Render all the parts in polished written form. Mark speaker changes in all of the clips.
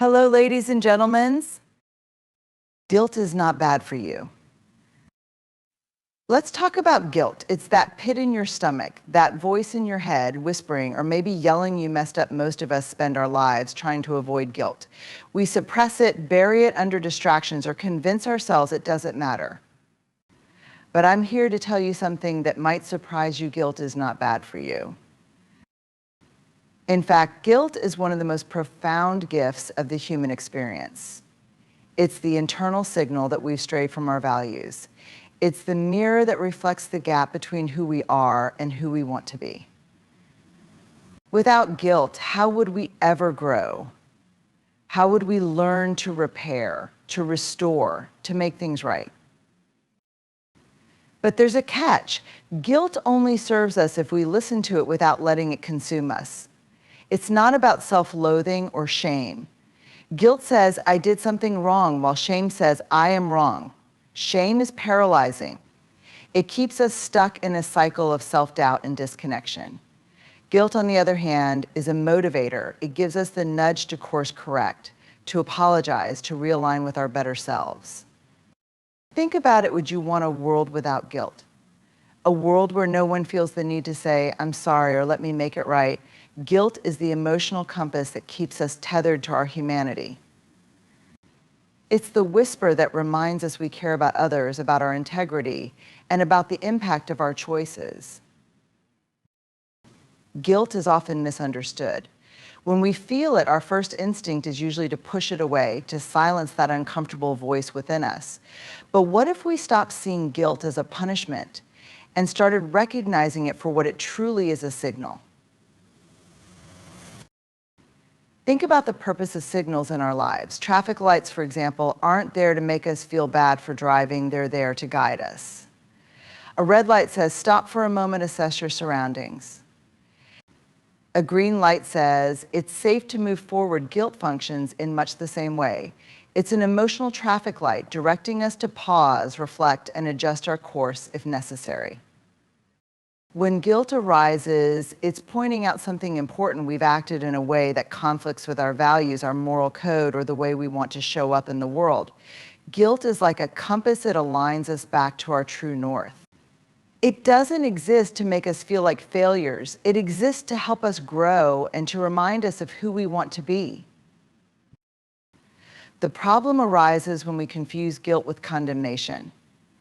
Speaker 1: Hello, ladies and gentlemen. Guilt is not bad for you. Let's talk about guilt. It's that pit in your stomach, that voice in your head whispering or maybe yelling you messed up. Most of us spend our lives trying to avoid guilt. We suppress it, bury it under distractions, or convince ourselves it doesn't matter. But I'm here to tell you something that might surprise you. Guilt is not bad for you. In fact, guilt is one of the most profound gifts of the human experience. It's the internal signal that we've strayed from our values. It's the mirror that reflects the gap between who we are and who we want to be. Without guilt, how would we ever grow? How would we learn to repair, to restore, to make things right? But there's a catch. Guilt only serves us if we listen to it without letting it consume us. It's not about self-loathing or shame. Guilt says, I did something wrong, while shame says, I am wrong. Shame is paralyzing. It keeps us stuck in a cycle of self-doubt and disconnection. Guilt, on the other hand, is a motivator. It gives us the nudge to course correct, to apologize, to realign with our better selves. Think about it. Would you want a world without guilt? A world where no one feels the need to say, I'm sorry, or let me make it right. Guilt is the emotional compass that keeps us tethered to our humanity. It's the whisper that reminds us we care about others, about our integrity, and about the impact of our choices. Guilt is often misunderstood. When we feel it, our first instinct is usually to push it away, to silence that uncomfortable voice within us. But what if we stopped seeing guilt as a punishment and started recognizing it for what it truly is, a signal? Think about the purpose of signals in our lives. Traffic lights, for example, aren't there to make us feel bad for driving. They're there to guide us. A red light says, stop for a moment, assess your surroundings. A green light says, it's safe to move forward. Guilt functions in much the same way. It's an emotional traffic light directing us to pause, reflect, and adjust our course if necessary. When guilt arises, it's pointing out something important. We've acted in a way that conflicts with our values, our moral code, or the way we want to show up in the world. Guilt is like a compass that aligns us back to our true north. It doesn't exist to make us feel like failures. It exists to help us grow and to remind us of who we want to be. The problem arises when we confuse guilt with condemnation.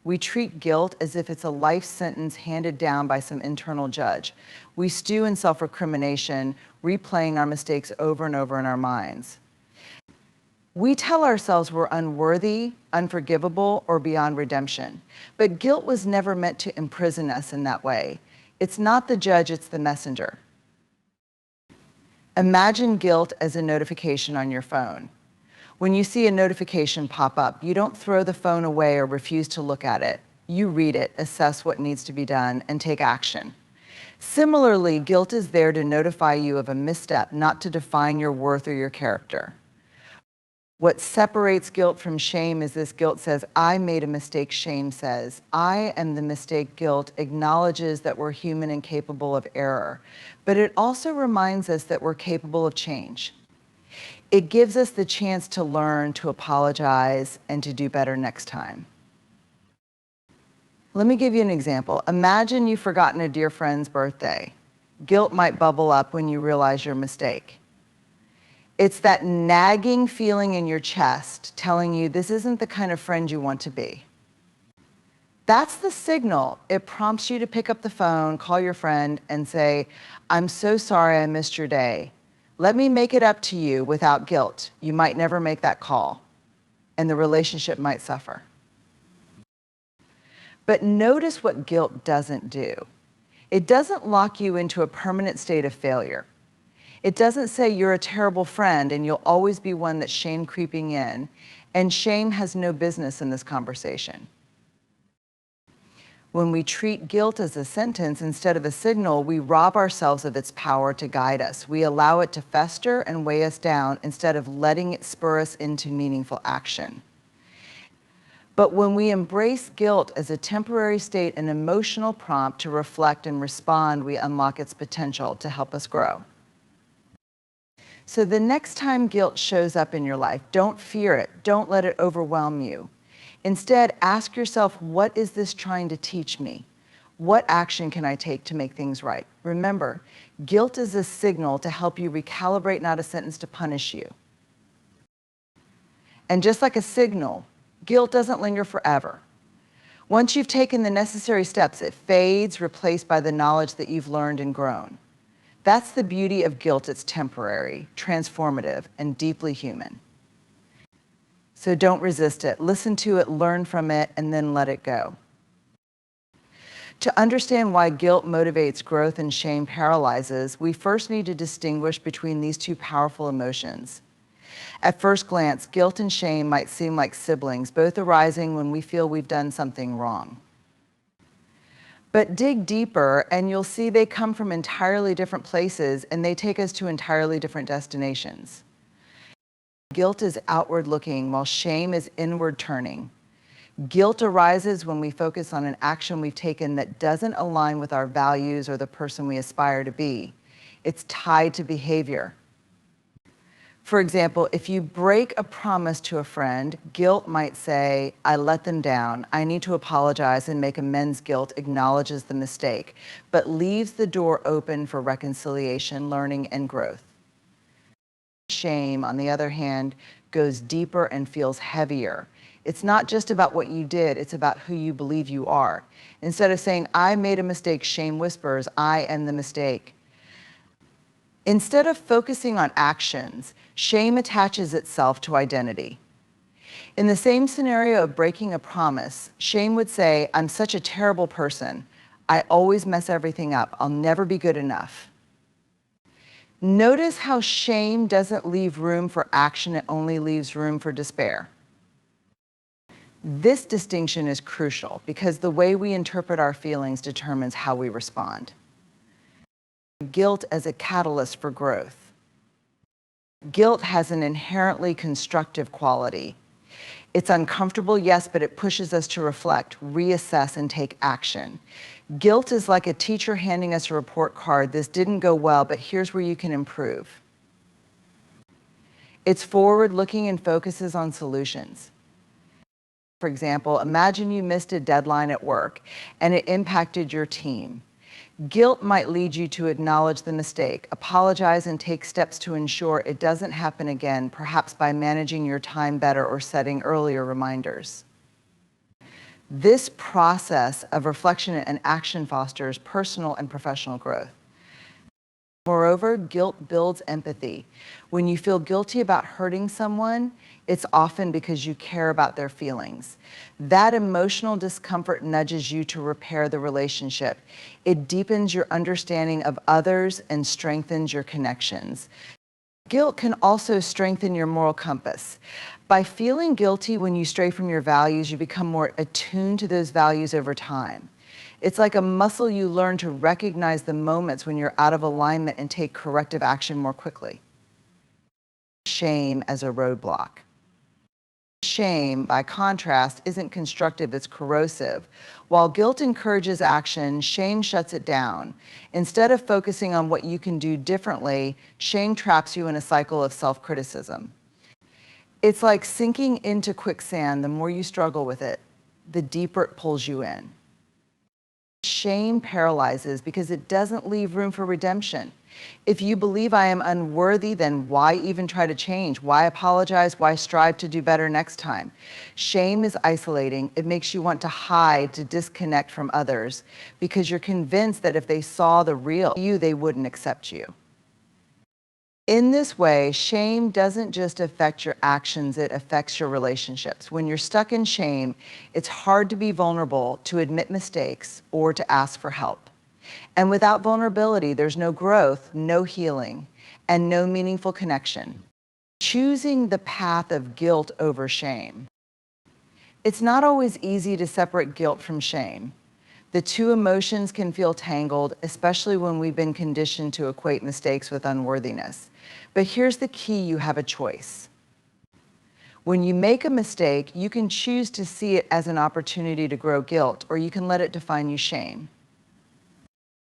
Speaker 1: We treat guilt as if it's a life sentence handed down by some internal judge. We stew in self-recrimination, replaying our mistakes over and over in our minds. We tell ourselves we're unworthy, unforgivable, or beyond redemption. But guilt was never meant to imprison us in that way. It's not the judge, it's the messenger. Imagine guilt as a notification on your phone. When you see a notification pop up, you don't throw the phone away or refuse to look at it. You read it, assess what needs to be done, and take action. Similarly, guilt is there to notify you of a misstep, not to define your worth or your character. What separates guilt from shame is this: guilt says, I made a mistake. Shame says, I am the mistake. Guilt acknowledges that we're human and capable of error, but it also reminds us that we're capable of change. It gives us the chance to learn, to apologize, and to do better next time. Let me give you an example. Imagine you've forgotten a dear friend's birthday. Guilt might bubble up when you realize your mistake. It's that nagging feeling in your chest telling you this isn't the kind of friend you want to be. That's the signal. It prompts you to pick up the phone, call your friend, and say, I'm so sorry I missed your day. Let me make it up to you without guilt. You might never make that call, and the relationship might suffer. But notice what guilt doesn't do. It doesn't lock you into a permanent state of failure. It doesn't say you're a terrible friend and you'll always be one that's shame creeping in, and shame has no business in this conversation. When we treat guilt as a sentence instead of a signal, we rob ourselves of its power to guide us. We allow it to fester and weigh us down instead of letting it spur us into meaningful action. But when we embrace guilt as a temporary state, an emotional prompt to reflect and respond, we unlock its potential to help us grow. So the next time guilt shows up in your life, don't fear it. Don't let it overwhelm you. Instead, ask yourself, what is this trying to teach me? What action can I take to make things right? Remember, guilt is a signal to help you recalibrate, not a sentence to punish you. And just like a signal, guilt doesn't linger forever. Once you've taken the necessary steps, it fades, replaced by the knowledge that you've learned and grown. That's the beauty of guilt. It's temporary, transformative, and deeply human. So don't resist it. Listen to it, learn from it, and then let it go. To understand why guilt motivates growth and shame paralyzes, we first need to distinguish between these two powerful emotions. At first glance, guilt and shame might seem like siblings, both arising when we feel we've done something wrong. But dig deeper and you'll see they come from entirely different places and they take us to entirely different destinations. Guilt is outward looking while shame is inward turning. Guilt arises when we focus on an action we've taken that doesn't align with our values or the person we aspire to be. It's tied to behavior. For example, if you break a promise to a friend, guilt might say, I let them down, I need to apologize and make amends. Guilt acknowledges the mistake, but leaves the door open for reconciliation, learning, and growth. Shame, on the other hand, goes deeper and feels heavier. It's not just about what you did, it's about who you believe you are. Instead of saying, I made a mistake, shame whispers, I am the mistake. Instead of focusing on actions, shame attaches itself to identity. In the same scenario of breaking a promise, shame would say, I'm such a terrible person. I always mess everything up. I'll never be good enough. Notice how shame doesn't leave room for action, it only leaves room for despair. This distinction is crucial because the way we interpret our feelings determines how we respond. Guilt as a catalyst for growth. Guilt has an inherently constructive quality. It's uncomfortable, yes, but it pushes us to reflect, reassess, and take action. Guilt is like a teacher handing us a report card. This didn't go well, but here's where you can improve. It's forward-looking and focuses on solutions. For example, imagine you missed a deadline at work and it impacted your team. Guilt might lead you to acknowledge the mistake, apologize, and take steps to ensure it doesn't happen again, perhaps by managing your time better or setting earlier reminders. This process of reflection and action fosters personal and professional growth. Moreover, guilt builds empathy. When you feel guilty about hurting someone, it's often because you care about their feelings. That emotional discomfort nudges you to repair the relationship. It deepens your understanding of others and strengthens your connections. Guilt can also strengthen your moral compass. By feeling guilty when you stray from your values, you become more attuned to those values over time. It's like a muscle you learn to recognize the moments when you're out of alignment and take corrective action more quickly. Shame as a roadblock. Shame, by contrast, isn't constructive, it's corrosive. While guilt encourages action, shame shuts it down. Instead of focusing on what you can do differently, shame traps you in a cycle of self-criticism. It's like sinking into quicksand. The more you struggle with it, the deeper it pulls you in. Shame paralyzes because it doesn't leave room for redemption. If you believe I am unworthy, then why even try to change? Why apologize? Why strive to do better next time? Shame is isolating. It makes you want to hide, to disconnect from others, because you're convinced that if they saw the real you, they wouldn't accept you. In this way, shame doesn't just affect your actions, it affects your relationships. When you're stuck in shame, it's hard to be vulnerable, to admit mistakes, or to ask for help. And without vulnerability, there's no growth, no healing, and no meaningful connection. Choosing the path of guilt over shame. It's not always easy to separate guilt from shame. The two emotions can feel tangled, especially when we've been conditioned to equate mistakes with unworthiness. But here's the key: you have a choice. When you make a mistake, you can choose to see it as an opportunity to grow guilt, or you can let it define you shame.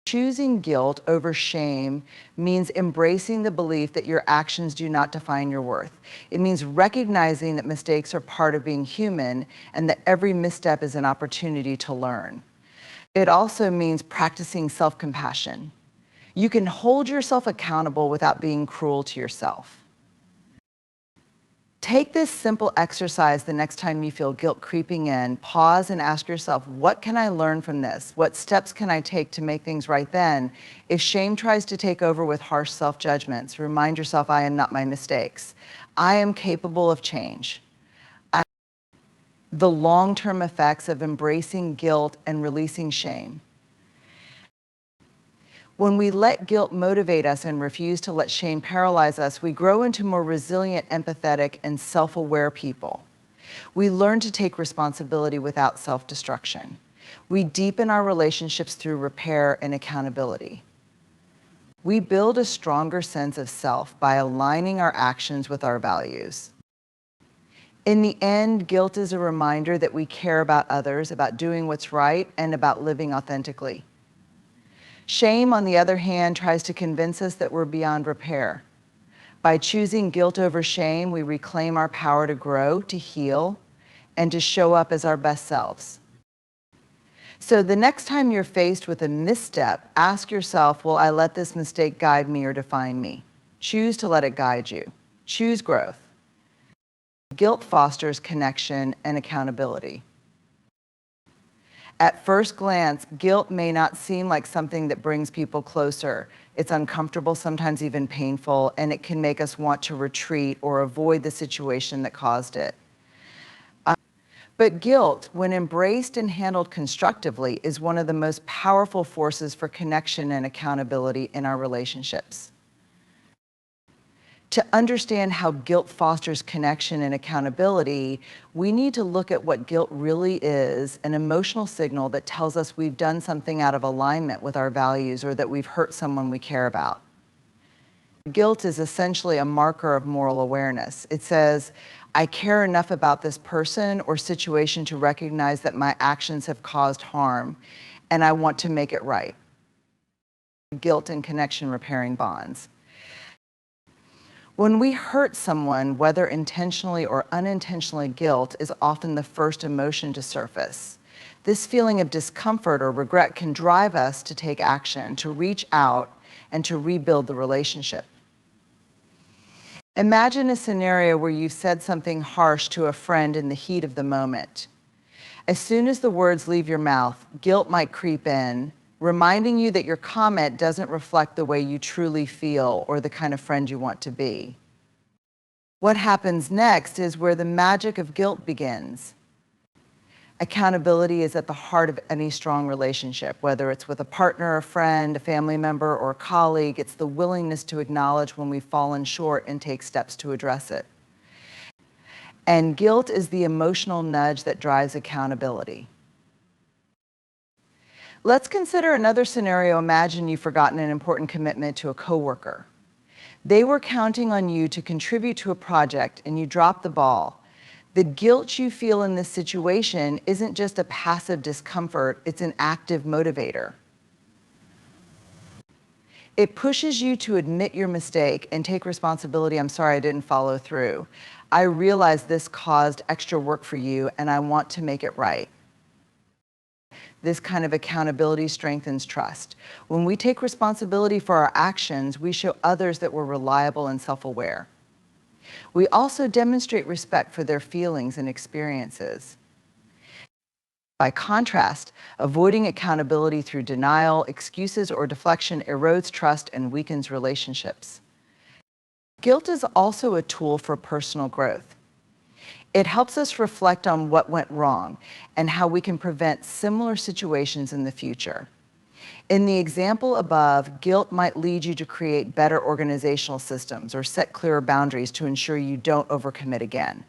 Speaker 1: Choosing guilt over shame means embracing the belief that your actions do not define your worth. It means recognizing that mistakes are part of being human and that every misstep is an opportunity to learn. It also means practicing self-compassion. You can hold yourself accountable without being cruel to yourself. Take this simple exercise the next time you feel guilt creeping in. Pause and ask yourself, what can I learn from this? What steps can I take to make things right then? If shame tries to take over with harsh self-judgments, remind yourself, I am not my mistakes. I am capable of change. The long-term effects of embracing guilt and releasing shame. When we let guilt motivate us and refuse to let shame paralyze us, we grow into more resilient, empathetic, and self-aware people. We learn to take responsibility without self-destruction. We deepen our relationships through repair and accountability. We build a stronger sense of self by aligning our actions with our values. In the end, guilt is a reminder that we care about others, about doing what's right, and about living authentically. Shame, on the other hand, tries to convince us that we're beyond repair. By choosing guilt over shame, we reclaim our power to grow, to heal, and to show up as our best selves. So the next time you're faced with a misstep, ask yourself, will I let this mistake guide me or define me? Choose to let it guide you. Choose growth. Guilt fosters connection and accountability. At first glance, guilt may not seem like something that brings people closer. It's uncomfortable, sometimes even painful, and it can make us want to retreat or avoid the situation that caused it. But guilt, when embraced and handled constructively, is one of the most powerful forces for connection and accountability in our relationships. To understand how guilt fosters connection and accountability, we need to look at what guilt really is, an emotional signal that tells us we've done something out of alignment with our values or that we've hurt someone we care about. Guilt is essentially a marker of moral awareness. It says, I care enough about this person or situation to recognize that my actions have caused harm, and I want to make it right. Guilt and connection repairing bonds. When we hurt someone, whether intentionally or unintentionally, guilt is often the first emotion to surface. This feeling of discomfort or regret can drive us to take action, to reach out, and to rebuild the relationship. Imagine a scenario where you've said something harsh to a friend in the heat of the moment. As soon as the words leave your mouth, guilt might creep in, reminding you that your comment doesn't reflect the way you truly feel or the kind of friend you want to be. What happens next is where the magic of guilt begins. Accountability is at the heart of any strong relationship, whether it's with a partner, a friend, a family member, or a colleague. It's the willingness to acknowledge when we've fallen short and take steps to address it. And guilt is the emotional nudge that drives accountability. Let's consider another scenario. Imagine you've forgotten an important commitment to a coworker. They were counting on you to contribute to a project and you dropped the ball. The guilt you feel in this situation isn't just a passive discomfort, it's an active motivator. It pushes you to admit your mistake and take responsibility. I'm sorry I didn't follow through. I realize this caused extra work for you and I want to make it right. This kind of accountability strengthens trust. When we take responsibility for our actions, we show others that we're reliable and self-aware. We also demonstrate respect for their feelings and experiences. By contrast, avoiding accountability through denial, excuses, or deflection erodes trust and weakens relationships. Guilt is also a tool for personal growth. It helps us reflect on what went wrong and how we can prevent similar situations in the future. In the example above, guilt might lead you to create better organizational systems or set clearer boundaries to ensure you don't overcommit again.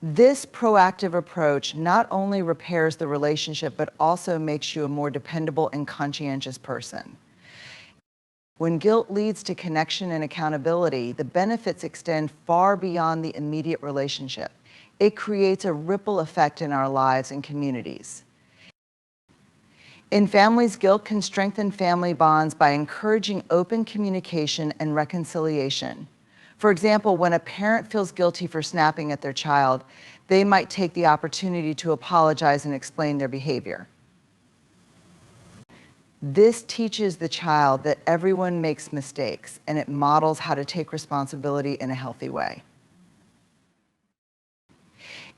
Speaker 1: This proactive approach not only repairs the relationship, but also makes you a more dependable and conscientious person. When guilt leads to connection and accountability, the benefits extend far beyond the immediate relationship. It creates a ripple effect in our lives and communities. In families, guilt can strengthen family bonds by encouraging open communication and reconciliation. For example, when a parent feels guilty for snapping at their child, they might take the opportunity to apologize and explain their behavior. This teaches the child that everyone makes mistakes, and it models how to take responsibility in a healthy way.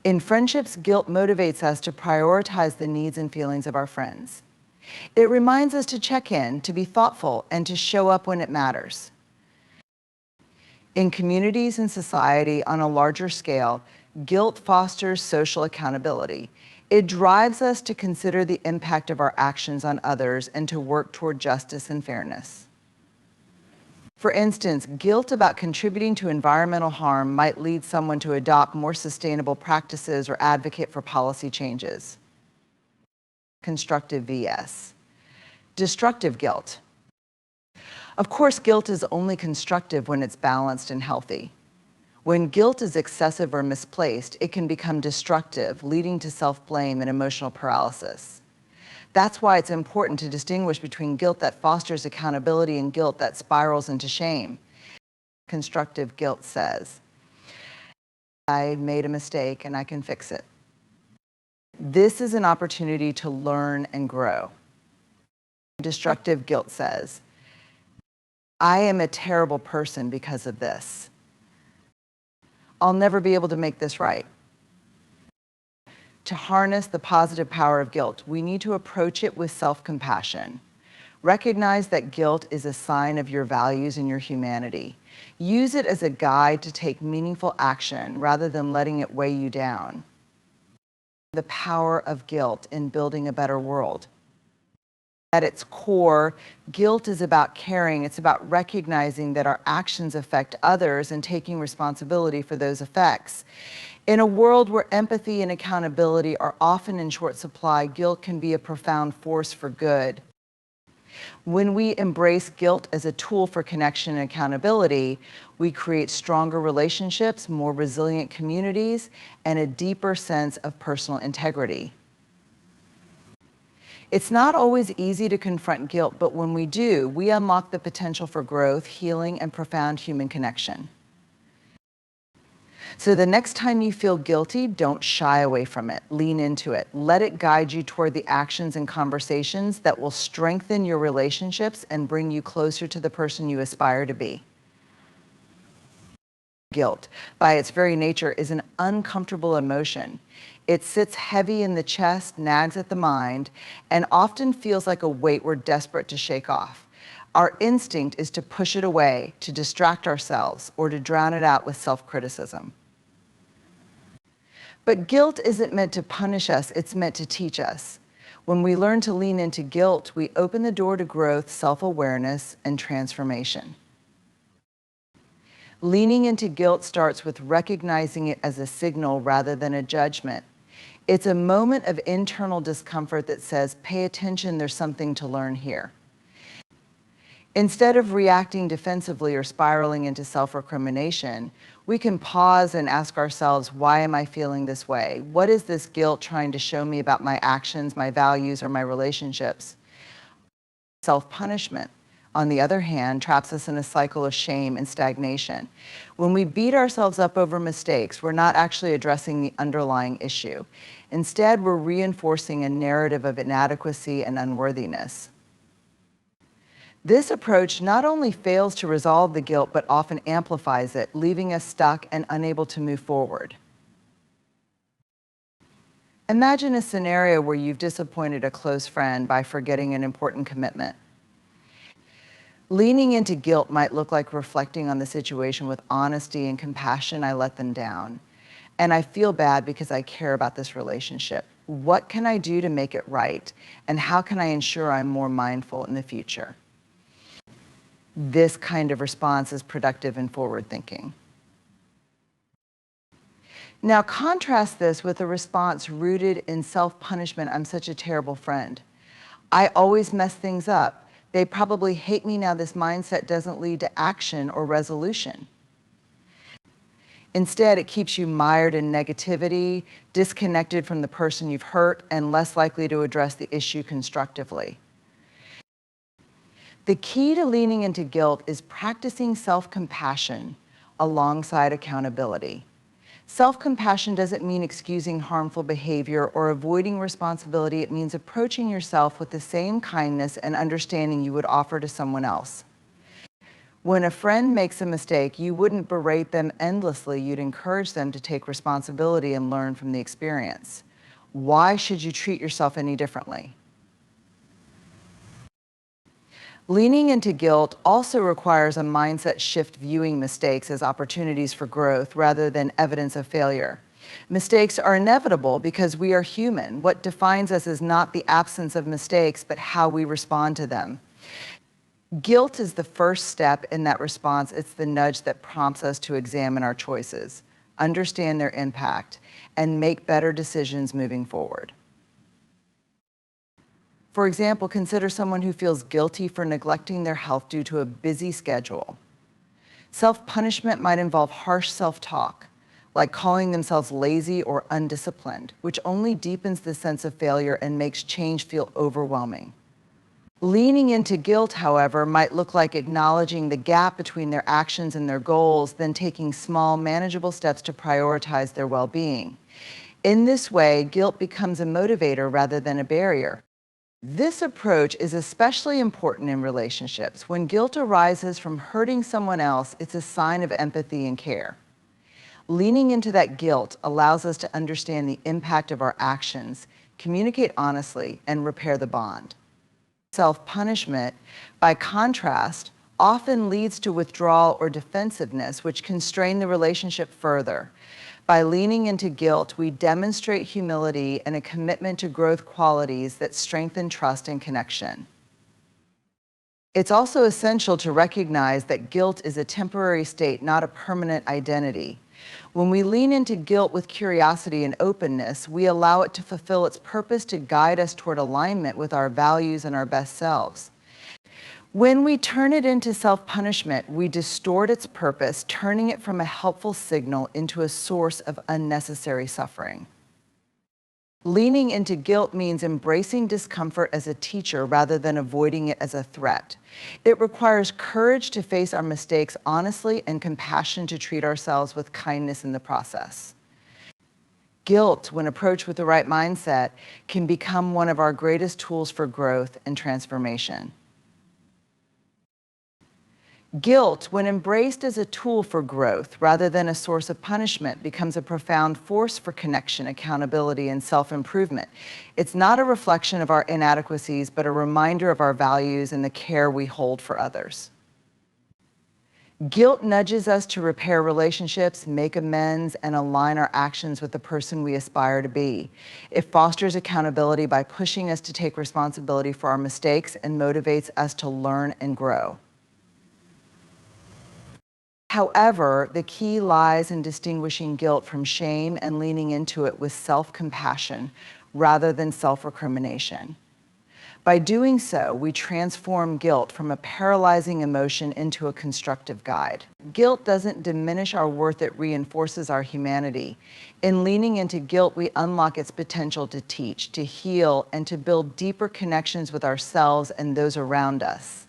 Speaker 1: In friendships, guilt motivates us to prioritize the needs and feelings of our friends. It reminds us to check in, to be thoughtful, and to show up when it matters. In communities and society on a larger scale, guilt fosters social accountability. It drives us to consider the impact of our actions on others and to work toward justice and fairness. For instance, guilt about contributing to environmental harm might lead someone to adopt more sustainable practices or advocate for policy changes. Constructive vs. Destructive guilt. Of course, guilt is only constructive when it's balanced and healthy. When guilt is excessive or misplaced, it can become destructive, leading to self-blame and emotional paralysis. That's why it's important to distinguish between guilt that fosters accountability and guilt that spirals into shame. Constructive guilt says, I made a mistake and I can fix it. This is an opportunity to learn and grow. Destructive guilt says, I am a terrible person because of this. I'll never be able to make this right. To harness the positive power of guilt, we need to approach it with self-compassion. Recognize that guilt is a sign of your values and your humanity. Use it as a guide to take meaningful action rather than letting it weigh you down. The power of guilt in building a better world. At its core, guilt is about caring. It's about recognizing that our actions affect others and taking responsibility for those effects. In a world where empathy and accountability are often in short supply, guilt can be a profound force for good. When we embrace guilt as a tool for connection and accountability, we create stronger relationships, more resilient communities, and a deeper sense of personal integrity. It's not always easy to confront guilt, but when we do, we unlock the potential for growth, healing, and profound human connection. So the next time you feel guilty, don't shy away from it. Lean into it. Let it guide you toward the actions and conversations that will strengthen your relationships and bring you closer to the person you aspire to be. Guilt, by its very nature, is an uncomfortable emotion. It sits heavy in the chest, nags at the mind, and often feels like a weight we're desperate to shake off. Our instinct is to push it away, to distract ourselves, or to drown it out with self-criticism. But guilt isn't meant to punish us, it's meant to teach us. When we learn to lean into guilt, we open the door to growth, self-awareness, and transformation. Leaning into guilt starts with recognizing it as a signal rather than a judgment. It's a moment of internal discomfort that says, pay attention, there's something to learn here. Instead of reacting defensively or spiraling into self-recrimination, we can pause and ask ourselves, why am I feeling this way? What is this guilt trying to show me about my actions, my values, or my relationships? Self-punishment, on the other hand, traps us in a cycle of shame and stagnation. When we beat ourselves up over mistakes, we're not actually addressing the underlying issue. Instead, we're reinforcing a narrative of inadequacy and unworthiness. This approach not only fails to resolve the guilt, but often amplifies it, leaving us stuck and unable to move forward. Imagine a scenario where you've disappointed a close friend by forgetting an important commitment. Leaning into guilt might look like reflecting on the situation with honesty and compassion. I let them down, and I feel bad because I care about this relationship. What can I do to make it right? And how can I ensure I'm more mindful in the future? This kind of response is productive and forward-thinking. Now contrast this with a response rooted in self-punishment. I'm such a terrible friend. I always mess things up. They probably hate me now. This mindset doesn't lead to action or resolution. Instead, it keeps you mired in negativity, disconnected from the person you've hurt, and less likely to address the issue constructively. The key to leaning into guilt is practicing self-compassion alongside accountability. Self-compassion doesn't mean excusing harmful behavior or avoiding responsibility. It means approaching yourself with the same kindness and understanding you would offer to someone else. When a friend makes a mistake, you wouldn't berate them endlessly. You'd encourage them to take responsibility and learn from the experience. Why should you treat yourself any differently? Leaning into guilt also requires a mindset shift, viewing mistakes as opportunities for growth rather than evidence of failure. Mistakes are inevitable because we are human. What defines us is not the absence of mistakes, but how we respond to them. Guilt is the first step in that response. It's the nudge that prompts us to examine our choices, understand their impact, and make better decisions moving forward. For example, consider someone who feels guilty for neglecting their health due to a busy schedule. Self-punishment might involve harsh self-talk, like calling themselves lazy or undisciplined, which only deepens the sense of failure and makes change feel overwhelming. Leaning into guilt, however, might look like acknowledging the gap between their actions and their goals, then taking small, manageable steps to prioritize their well-being. In this way, guilt becomes a motivator rather than a barrier. This approach is especially important in relationships. When guilt arises from hurting someone else, it's a sign of empathy and care. Leaning into that guilt allows us to understand the impact of our actions, communicate honestly, and repair the bond. Self-punishment, by contrast, often leads to withdrawal or defensiveness, which can strain the relationship further. By leaning into guilt, we demonstrate humility and a commitment to growth qualities that strengthen trust and connection. It's also essential to recognize that guilt is a temporary state, not a permanent identity. When we lean into guilt with curiosity and openness, we allow it to fulfill its purpose to guide us toward alignment with our values and our best selves. When we turn it into self-punishment, we distort its purpose, turning it from a helpful signal into a source of unnecessary suffering. Leaning into guilt means embracing discomfort as a teacher rather than avoiding it as a threat. It requires courage to face our mistakes honestly and compassion to treat ourselves with kindness in the process. Guilt, when approached with the right mindset, can become one of our greatest tools for growth and transformation. Guilt, when embraced as a tool for growth rather than a source of punishment, becomes a profound force for connection, accountability, and self-improvement. It's not a reflection of our inadequacies, but a reminder of our values and the care we hold for others. Guilt nudges us to repair relationships, make amends, and align our actions with the person we aspire to be. It fosters accountability by pushing us to take responsibility for our mistakes and motivates us to learn and grow. However, the key lies in distinguishing guilt from shame and leaning into it with self-compassion rather than self-recrimination. By doing so, we transform guilt from a paralyzing emotion into a constructive guide. Guilt doesn't diminish our worth, it reinforces our humanity. In leaning into guilt, we unlock its potential to teach, to heal, and to build deeper connections with ourselves and those around us.